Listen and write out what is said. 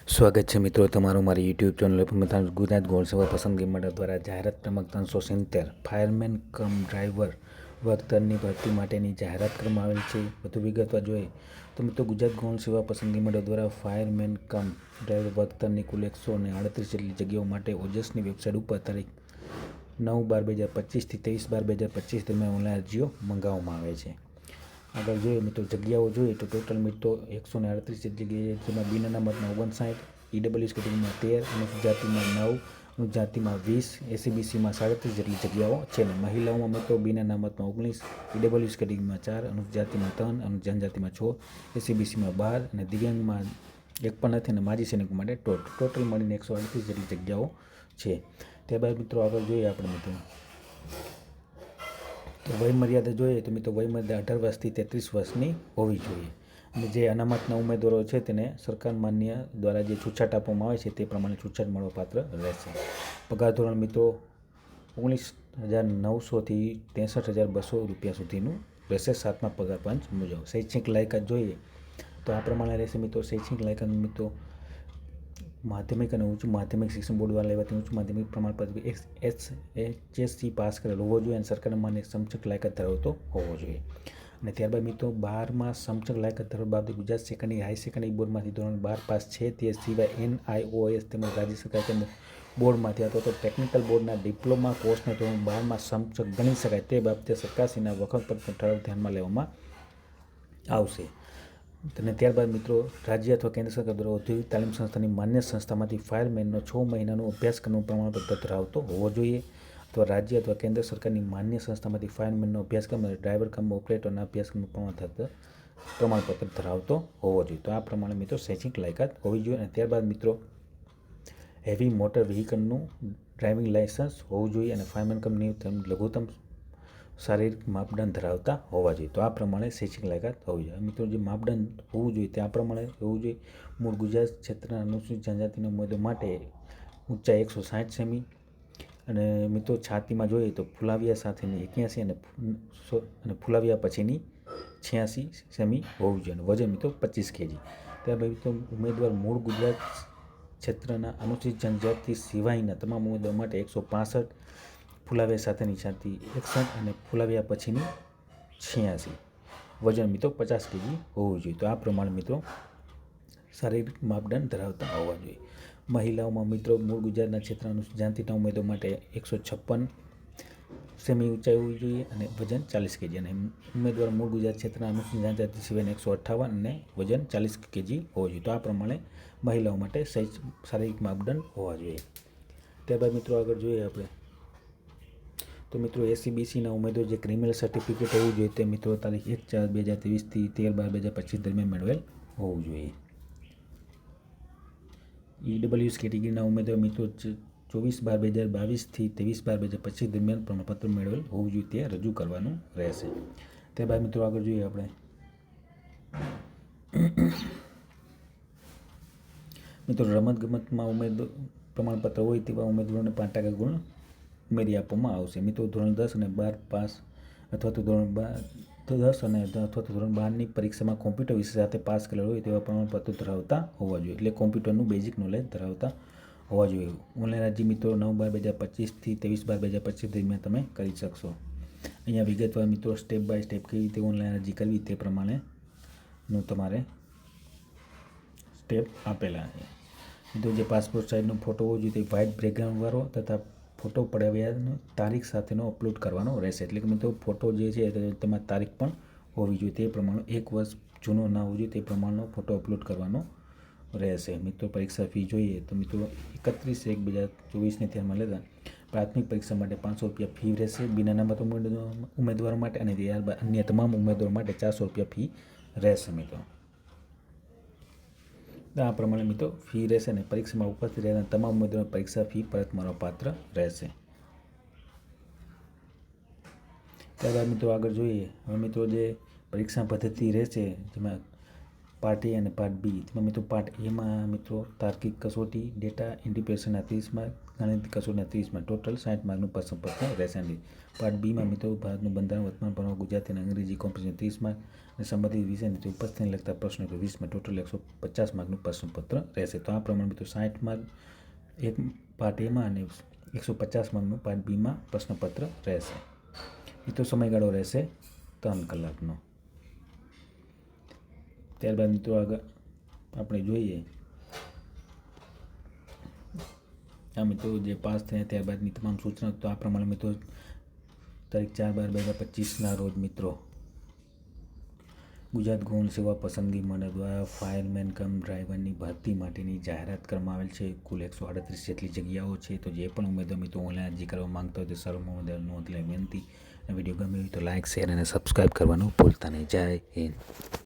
સ્વાગત છે મિત્રો તમારું મારી યુટ્યુબ ચેનલ પર. મેં ગુજરાત ગૌણ સેવા પસંદગી મંડળ દ્વારા જાહેરાત ક્રમાંક 370 ફાયરમેન કમ ડ્રાઈવર વર્તનની ભરતી માટેની જાહેરાત કરવામાં આવેલ છે. વધુ વિગતવાર જોઈએ તો મિત્રો ગુજરાત ગૌણ સેવા પસંદગી મંડળ દ્વારા ફાયરમેન કમ ડ્રાઈવર વર્તનની કુલ 138 જેટલી જગ્યાઓ માટે ઓજસની વેબસાઇટ ઉપર તારીખ 9/12/2025 થી 23/12/2025 દરમિયાન ઓનલાઈન અરજીઓ મંગાવવામાં આવે છે. આગળ જોઈએ મિત્રો જગ્યાઓ જોઈએ તો ટોટલ મિત્રો 138 જગ્યાએ, જેમાં બિન અનામતમાં 59, ઈડબ્લ્યુએસ કેટેગરીમાં 13, અનુસૂચિત જાતિમાં 9, અનુસૂચિત જાતિમાં 20, એસીબીસીમાં 37 જેટલી જગ્યાઓ છે. અને મહિલાઓમાં મિત્રો બિન અનામતમાં 19, ઈડબ્લ્યુએસ કેટેગરીમાં 4, અનુસૂચિત જાતિમાં 3, અનુસૂચિત જનજાતિમાં 6, એસીબીસીમાં 12 અને દિવ્યાંગમાં એક પણ નથી. અને માજી સૈનિકો માટે ટોટલ મળીને 138 જેટલી જગ્યાઓ છે. ત્યારબાદ મિત્રો આગળ જોઈએ આપણે મિત્રો તો વય મર્યાદા જોઈએ તો મિત્રો વય મર્યાદા 18 વર્ષથી 33 વર્ષની હોવી જોઈએ. અને જે અનામતના ઉમેદવારો છે તેને સરકાર માન્ય દ્વારા જે છૂટછાટ આપવામાં આવે છે તે પ્રમાણે છૂટછાટ મળવાપાત્ર રહેશે. પગાર ધોરણ મિત્રો 19,900થી 63,200 રૂપિયા સુધીનું રહેશે 7મા પગાર પંચ મુજબ. શૈક્ષણિક લાયકાત જોઈએ તો આ પ્રમાણે રહેશે મિત્રો. શૈક્ષણિક લાયકાત મિત્રો માધ્યમિક અને ઉચ્ચ માધ્યમિક શિક્ષણ બોર્ડ દ્વારા લેવાતી ઉચ્ચ માધ્યમિક પ્રમાણપત્ર HSC પાસ કરેલ હોવો જોઈએ અને સરકાર માન્ય સમકક્ષ લાયકાત ધરાવતો હોવો જોઈએ. અને ત્યારબાદ મિત્રો 12માં સમકક્ષ લાયકાત ધરાવવા બાબતે ગુજરાત સેકન્ડરી હાઈ સેકન્ડરી બોર્ડમાંથી ધોરણ 12 પાસ છે. તે સિવાય NIOS તેમજ રાજ્ય સરકાર તેમજ બોર્ડમાંથી અથવા તો ટેકનિકલ બોર્ડના ડિપ્લોમા કોર્સને ધોરણ 12માં સમકક્ષ ગણી શકાય તે બાબતે સરકારશ્રીના વખાણપત્ર ઠરાવ ધ્યાનમાં લેવામાં આવશે. અને ત્યારબાદ મિત્રો રાજ્ય અથવા કેન્દ્ર સરકાર દ્વારા ઔદ્યોગિક તાલીમ સંસ્થાની માન્ય સંસ્થામાંથી ફાયરમેનનો 6 મહિનાનો અભ્યાસક્રમનું પ્રમાણપત્ર ધરાવતો હોવો જોઈએ. અથવા રાજ્ય અથવા કેન્દ્ર સરકારની માન્ય સંસ્થામાંથી ફાયરમેનનો અભ્યાસક્રમ અને ડ્રાઈવર કમ ઓપરેટરના અભ્યાસક્રમનું પ્રમાણપત્ર ધરાવતો હોવો જોઈએ. તો આ પ્રમાણે મિત્રો શૈક્ષણિક લાયકાત હોવી જોઈએ. અને ત્યારબાદ મિત્રો હેવી મોટર વ્હીકલનું ડ્રાઇવિંગ લાયસન્સ હોવું જોઈએ અને ફાયરમેન કમ લઘુત્તમ શારીરિક માપદંડ ધરાવતા હોવા જોઈએ. તો આ પ્રમાણે શૈક્ષણિક લાયકાત હોવી જોઈએ. મિત્રો જે માપદંડ હોવું જોઈએ તે આ પ્રમાણે હોવું જોઈએ. મૂળ ગુજરાત ક્ષેત્રના અનુસૂચિત જનજાતિના ઉમેદવાર માટે ઊંચાઈ 160 સેમી અને મિત્રો છાતીમાં જોઈએ તો ફુલાવિયા સાથેની 81 અને ફુલાવિયા પછીની 86 સેમી હોવું જોઈએ. અને વજન મિત્રો 25 kg. ત્યારબાદ મિત્રો ઉમેદવાર મૂળ ગુજરાત ક્ષેત્રના અનુસૂચિત જનજાતિ સિવાયના તમામ ઉમેદવાર માટે 165, ફુલાવિયા સાથેની છાતી 61 અને ફુલાવિયા પછીની 86, વજન મિત્રો 50 kg હોવું જોઈએ. તો આ પ્રમાણે મિત્રો શારીરિક માપદંડ ધરાવતા હોવા જોઈએ. મહિલાઓમાં મિત્રો મૂળ ગુજરાતના ક્ષેત્રના અનુસૂચિત જાતિના ઉમેદવાર માટે 156 સેમી ઊંચાઈ હોવી જોઈએ અને વજન 40 kg. અને ઉમેદવાર મૂળ ગુજરાત ક્ષેત્રના અનુસૂચિત જનજાતિ સિવાયના 158 અને વજન 40 kg હોવું જોઈએ. તો આ પ્રમાણે મહિલાઓ માટે શારીરિક માપદંડ હોવા જોઈએ. ત્યારબાદ મિત્રો આગળ જોઈએ આપણે તો મિત્રો એસીબીસીના ઉમેદવાર જે ક્રિમિનલ સર્ટિફિકેટ હોવું જોઈએ તે મિત્રો તારીખ 1/4/2023 થી 13/12/2025 દરમિયાન મેળવેલ હોવું જોઈએ. ઈડબ્લ્યુએસ કેટેગરીના ઉમેદવાર મિત્રો 24/12/2022 થી 23/12/2025 દરમિયાન પ્રમાણપત્ર મેળવેલ હોવું જોઈએ તે રજૂ કરવાનું રહેશે. ત્યારબાદ મિત્રો આગળ જોઈએ આપણે મિત્રો રમતગમતમાં ઉમેદવાર પ્રમાણપત્ર હોય તેવા ઉમેદવારોને 5% ગુણ ઉમેરી આપવામાં આવશે. મિત્રો ધોરણ 10 અને 12 પાસ અથવા તો ધોરણ 10 અને અથવા તો ધોરણ 12ની પરીક્ષામાં કોમ્પ્યુટર વિષય સાથે પાસ કરેલ હોય તેવા પ્રમાણપત્રો ધરાવતા હોવા જોઈએ. એટલે કોમ્પ્યુટરનું બેઝિક નોલેજ ધરાવતા હોવા જોઈએ. ઓનલાઈન અરજી મિત્રો 9/12/2025 થી 23/12/2025 દરમિયાન તમે કરી શકશો. અહીંયા વિગતવાર મિત્રો સ્ટેપ બાય સ્ટેપ કેવી રીતે ઓનલાઈન અરજી કરવી તે પ્રમાણેનું તમારે સ્ટેપ આપેલા છે. મિત્રો જે પાસપોર્ટ સાઇઝનો ફોટો હોવો જોઈએ તે વ્હાઇટ બેકગ્રાઉન્ડવાળો તથા ફોટો પડાવ્યાની તારીખ સાથેનો અપલોડ કરવાનો રહેશે. એટલે કે મિત્રો ફોટો જે છે તેમાં તારીખ પણ હોવી જોઈએ તે પ્રમાણે 1 વર્ષ જૂનો ના હોવો જોઈએ તે પ્રમાણનો ફોટો અપલોડ કરવાનો રહેશે. મિત્રો પરીક્ષા ફી જોઈએ તો મિત્રો 31/1/2024ને ધ્યાનમાં લેતા પ્રાથમિક પરીક્ષા માટે 500 રૂપિયા ફી રહેશે બિન અનામત ઉમેદવારો માટે અને ત્યારબાદ અન્ય તમામ ઉમેદવારો માટે 400 રૂપિયા ફી રહેશે. મિત્રો આ પ્રમાણે મિત્રો ફી રહેશે અને પરીક્ષામાં ઉપસ્થિત રહેતા તમામ ઉમેદવારો પરીક્ષા ફી પરત મળવાપાત્ર રહેશે. ત્યારબાદ મિત્રો આગળ જોઈએ હવે મિત્રો જે પરીક્ષા પદ્ધતિ રહેશે જેમાં પાર્ટ એ અને પાર્ટ બી. તેમાં મિત્રો પાર્ટ એમાં મિત્રો તાર્કિક કસોટી, ડેટા ઇન્ટરપ્રિટેશનના 30 માર્ક, ગાણિતિક કસોટીના 30 માર્ક, ટોટલ 60 માર્કનું પ્રશ્નપત્ર રહેશે. પાર્ટ બીમાં મિત્રો ભારતનું બંધારણ, વર્તમાન પ્રવાહ, ગુજરાતી અને અંગ્રેજી કોમ્પ્રિહેન્શન 30 માર્ક અને સંબંધિત વિષય મિત્રો ઉપસ્થિતિને લગતા પ્રશ્નો 20 માર્ક, ટોટલ 150 માર્કનું પ્રશ્નપત્ર રહેશે. તો આ પ્રમાણે મિત્રો 60 માર્ક એક પાર્ટ એમાં અને 150 માર્કનું પાર્ટ બીમાં પ્રશ્નપત્ર રહેશે. મિત્રો સમયગાળો રહેશે 3 કલાકનો. ત્યારબાદ મિત્રો આગળ આપણે જોઈએ આ મિત્રો જે પાસ થયા ત્યારબાદની તમામ સૂચના. તો આ પ્રમાણે મિત્રો તારીખ 4/12/2025ના રોજ મિત્રો ગુજરાત ગૌણ સેવા પસંદગી મંડળ દ્વારા ફાયરમેન કમ ડ્રાઈવરની ભરતી માટેની જાહેરાત કરવામાં આવેલ છે. કુલ 138 જેટલી જગ્યાઓ છે. તો જે પણ ઉમેદવાર મિત્રો ઓનલાઈન અરજી કરવા માંગતા હોય તો સર્વોદય નોંધ લેવા વિનંતી. વિડીયો ગમ્યો હોય તો લાઇક, શેર અને સબસ્ક્રાઈબ કરવાનું ભૂલતા નહીં. જય હિન્દ.